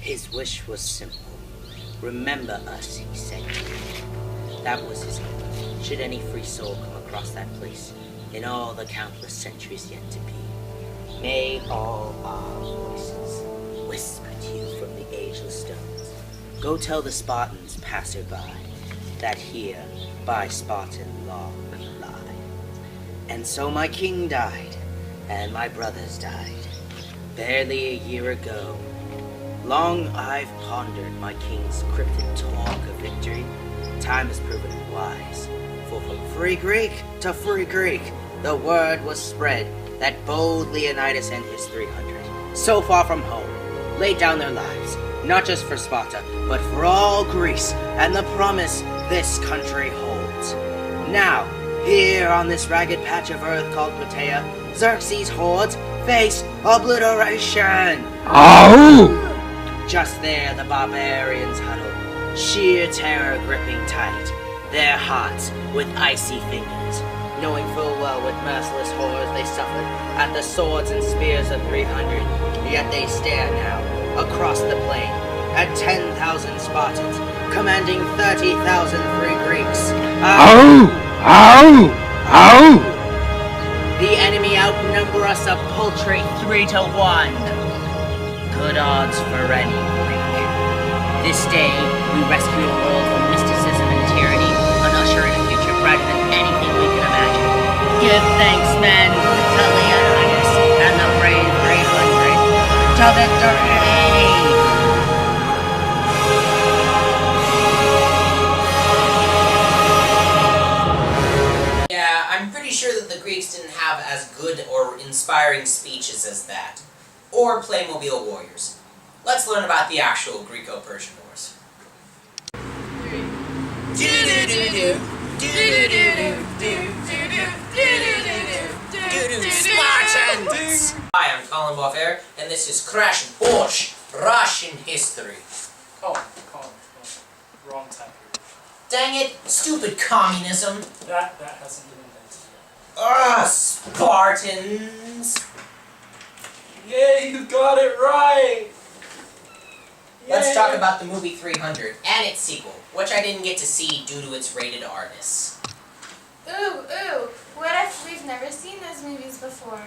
His wish was simple. Remember us, he said. That was his hope, should any free soul come across that place, in all the countless centuries yet to be. May all our voices whisper to you from the ageless stones. Go tell the Spartans passer-by, that here by Spartan law we lie. And so my king died, and my brothers died, barely a year ago. Long I've pondered my king's cryptic talk of victory. Time has proven it wise, for from free Greek to free Greek, the word was spread that bold Leonidas and his 300, so far from home, laid down their lives, not just for Sparta, but for all Greece, and the promise this country holds. Now, here on this ragged patch of earth called Plataea, Xerxes' hordes face obliteration. Oh! Just there the barbarians huddle, sheer terror gripping tight, their hearts with icy fingers, knowing full well what merciless horrors they suffered at the swords and spears of 300, yet they stare now, across the plain, at 10,000 Spartans, commanding 30,000 free Greeks. Oh! Oh! Oh! The enemy outnumber us a paltry 3-1. Good odds for any Greek. This day, we rescue the world from mysticism and tyranny, and usher in a future brighter than anything we can imagine. Give thanks, men, to Leonidas and the brave 300. To victory! Yeah, I'm pretty sure that the Greeks didn't have as good or inspiring speeches as that. Or Playmobil warriors. Let's learn about the actual Greco-Persian wars. Spartans! Hi, I'm Colin B, and this is Crash Course Russian History. Colin. Wrong time. Dang it, stupid communism. That hasn't been invented yet. Spartans! Yay, you got it right! Let's Yay. talk about the movie 300 and its sequel, which I didn't get to see due to its rated R-ness. Ooh, what if we've never seen those movies before?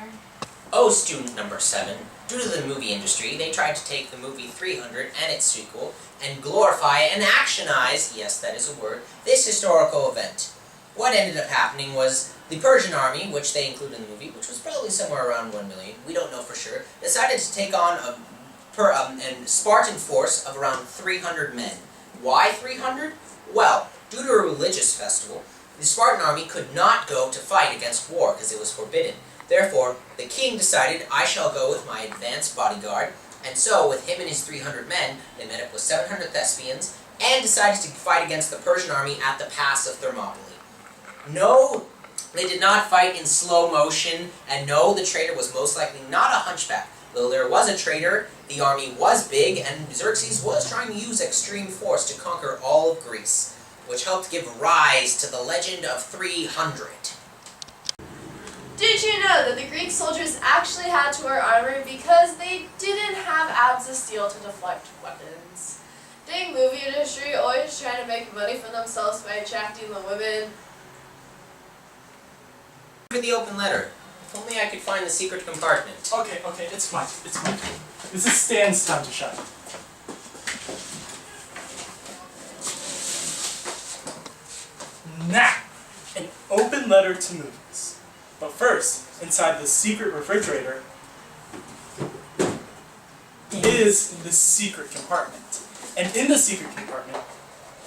Oh, student number 7, due to the movie industry, they tried to take the movie 300 and its sequel and glorify and actionize, yes, that is a word, this historical event. What ended up happening was the Persian army, which they include in the movie, which was probably somewhere around 1 million, we don't know for sure, decided to take on a Spartan force of around 300 men. Why 300? Well, due to a religious festival, the Spartan army could not go to fight against war because it was forbidden. Therefore, the king decided, I shall go with my advanced bodyguard, and so with him and his 300 men, they met up with 700 Thespians and decided to fight against the Persian army at the Pass of Thermopylae. No, they did not fight in slow motion, and no, the traitor was most likely not a hunchback. Though there was a traitor, the army was big, and Xerxes was trying to use extreme force to conquer all of Greece, which helped give rise to the legend of 300. Did you know that the Greek soldiers actually had to wear armor because they didn't have abs of steel to deflect weapons? Dang movie industry, always trying to make money for themselves by attracting the women. For the open letter. If only I could find the secret compartment. Okay, it's mine. This is Stan's time to shine. Now, an open letter to movies. But first, inside the secret refrigerator is the secret compartment. And in the secret compartment,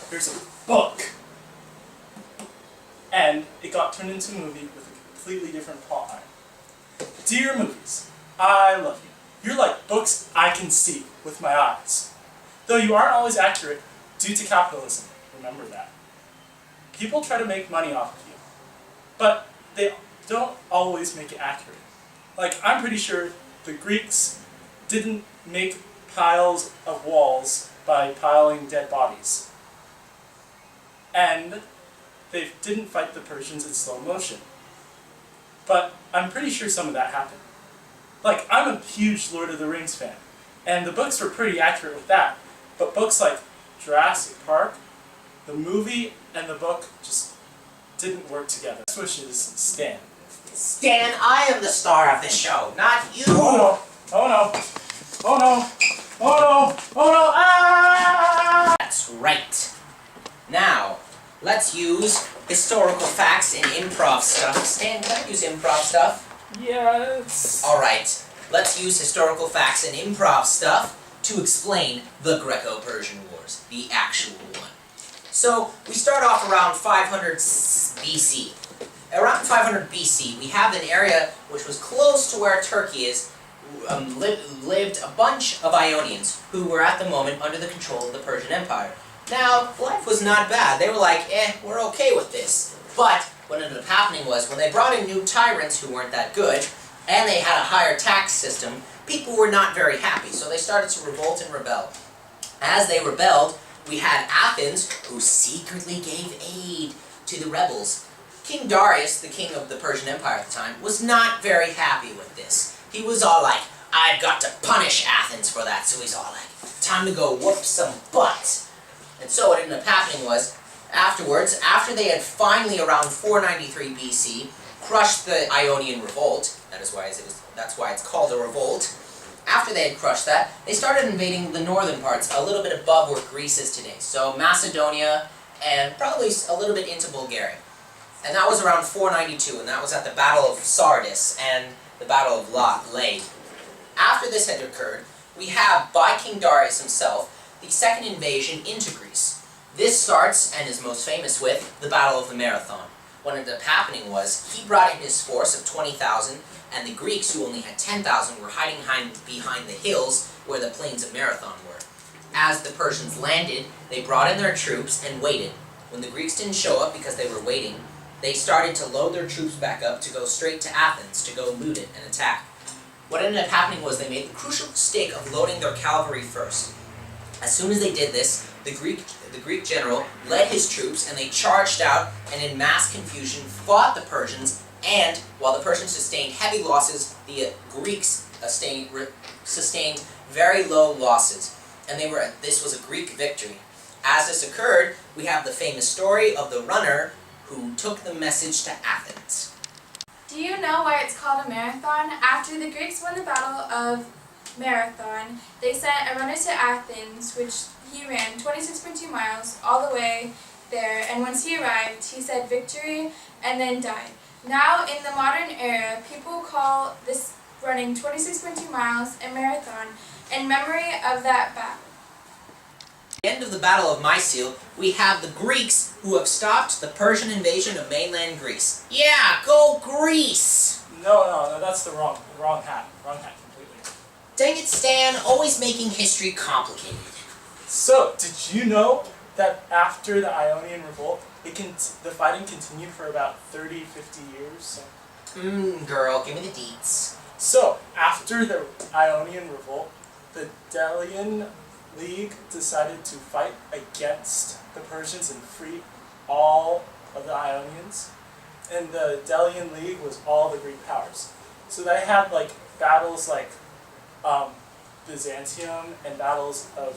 there's a book. And it got turned into a movie with a completely different plot line. Dear movies, I love you. You're like books I can see with my eyes. Though you aren't always accurate due to capitalism, remember that. People try to make money off of you, but they don't always make it accurate. Like, I'm pretty sure the Greeks didn't make piles of walls by piling dead bodies. And they didn't fight the Persians in slow motion. But I'm pretty sure some of that happened. Like, I'm a huge Lord of the Rings fan. And the books were pretty accurate with that. But books like Jurassic Park, the movie and the book just didn't work together. Next wish is Stan. Stan, I am the star of this show, not you! Oh no! Oh no! Oh no! Oh no! Oh no! Ah! That's right. Now, let's use historical facts and improv stuff. Stan, can I use improv stuff? Yes. Alright, let's use historical facts and improv stuff to explain the Greco-Persian Wars, the actual one. So, we start off around 500 BC. Around 500 BC, we have an area which was close to where Turkey is, lived a bunch of Ionians who were at the moment under the control of the Persian Empire. Now, life was not bad. They were like, we're okay with this. But what ended up happening was, when they brought in new tyrants who weren't that good, and they had a higher tax system, people were not very happy, so they started to revolt and rebel. As they rebelled, we had Athens, who secretly gave aid to the rebels. King Darius, the king of the Persian Empire at the time, was not very happy with this. He was all like, I've got to punish Athens for that, so he's all like, time to go whoop some butt. And so what ended up happening was, afterwards, after they had finally, around 493 BC, crushed the Ionian revolt, that's why it's called a revolt. After they had crushed that, they started invading the northern parts, a little bit above where Greece is today. So Macedonia, and probably a little bit into Bulgaria. And that was around 492, and that was at the Battle of Sardis and the Battle of Lade. After this had occurred, we have, by King Darius himself, the second invasion into Greece. This starts, and is most famous with, the Battle of the Marathon. What ended up happening was, he brought in his force of 20,000, and the Greeks, who only had 10,000, were hiding behind the hills where the plains of Marathon were. As the Persians landed, they brought in their troops and waited. When the Greeks didn't show up because they were waiting, they started to load their troops back up to go straight to Athens to go loot it and attack. What ended up happening was they made the crucial mistake of loading their cavalry first. As soon as they did this, the Greek general led his troops, and they charged out and in mass confusion fought the Persians, and while the Persians sustained heavy losses, the Greeks sustained very low losses, and this was a Greek victory. As this occurred, we have the famous story of the runner who took the message to Athens. Do you know why it's called a marathon? After the Greeks won the Battle of Marathon, they sent a runner to Athens, which he ran 26.2 miles all the way there, and once he arrived, he said victory and then died. Now, in the modern era, people call this running 26.2 miles a marathon in memory of that battle. At the end of the Battle of Mycale, we have the Greeks who have stopped the Persian invasion of mainland Greece. Yeah, go Greece! No, that's the wrong hat. Wrong hat completely. Dang it, Stan, always making history complicated. So, did you know that after the Ionian revolt, the fighting continued for about 30, 50 years? Girl, give me the deets. So, after the Ionian revolt, the Delian League decided to fight against the Persians and free all of the Ionians. And the Delian League was all the Greek powers. So they had like battles like Byzantium and battles of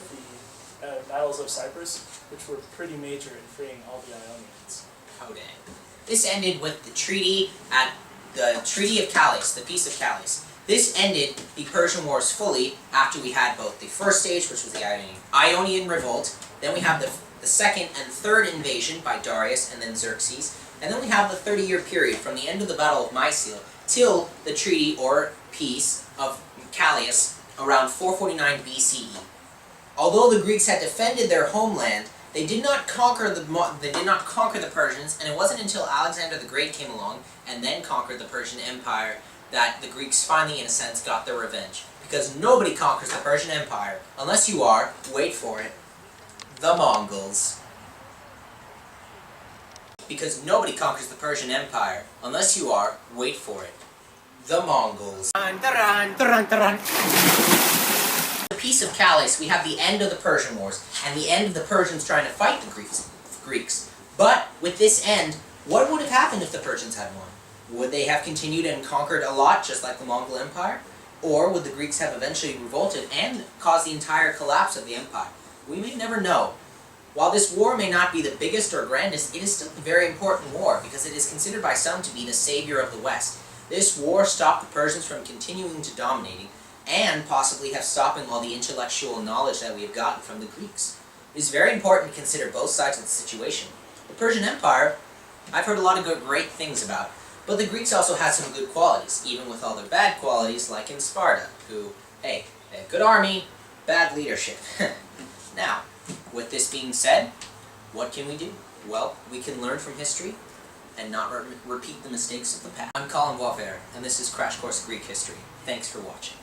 Cyprus, which were pretty major in freeing all the Ionians. Oh dang. This ended with the Treaty of Calais, the Peace of Calais. This ended the Persian Wars fully after we had both the first stage, which was the Ionian Revolt, then we have the second and third invasion by Darius and then Xerxes, and then we have the 30-year period from the end of the Battle of Mycale till the Treaty or Peace of Calais around 449 BCE. Although the Greeks had defended their homeland, they did not conquer the Persians, and it wasn't until Alexander the Great came along and then conquered the Persian Empire that the Greeks finally, in a sense, got their revenge. Because nobody conquers the Persian Empire unless you are, wait for it, the Mongols. Because nobody conquers the Persian Empire unless you are, wait for it, the Mongols. The Peace of Calais, we have the end of the Persian Wars, and the end of the Persians trying to fight the Greeks. But with this end, what would have happened if the Persians had won? Would they have continued and conquered a lot, just like the Mongol Empire? Or would the Greeks have eventually revolted and caused the entire collapse of the empire? We may never know. While this war may not be the biggest or grandest, it is still a very important war because it is considered by some to be the savior of the West. This war stopped the Persians from continuing to dominating and possibly have stopping all the intellectual knowledge that we have gotten from the Greeks. It is very important to consider both sides of the situation. The Persian Empire, I've heard a lot of great things about, but the Greeks also had some good qualities, even with all their bad qualities, like in Sparta, who, hey, they had good army, bad leadership. Now, with this being said, what can we do? Well, we can learn from history and not repeat the mistakes of the past. I'm Colin B, and this is Crash Course Greek History. Thanks for watching.